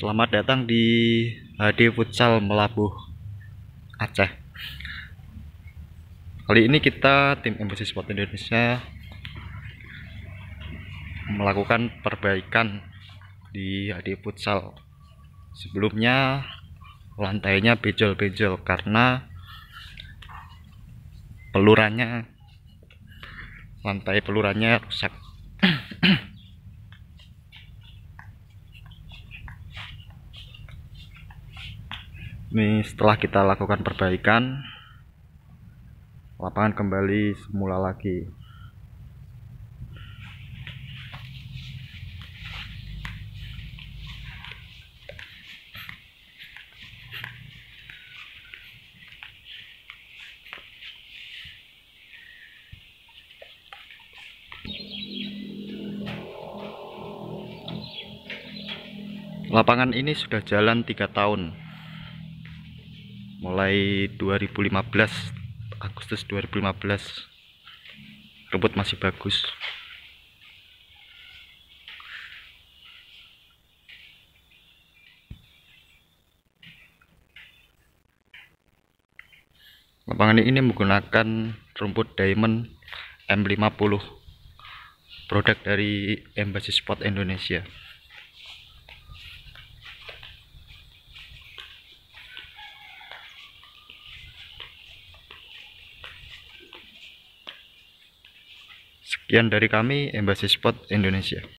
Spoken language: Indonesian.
Selamat datang di HD Futsal Melabuh, Aceh. Kali ini kita tim Embassy Sport Indonesia melakukan perbaikan di HD Futsal. Sebelumnya lantainya bejol-bejol karena lantai pelurannya rusak. Ini setelah kita lakukan perbaikan, lapangan kembali semula lagi. Lapangan ini sudah jalan 3 tahun, mulai 2015, Agustus 2015. Rumput masih bagus. Lapangan ini menggunakan rumput Diamond M50, produk dari Embassy Sport Indonesia. Sekian dari kami, Embassy Sport Indonesia.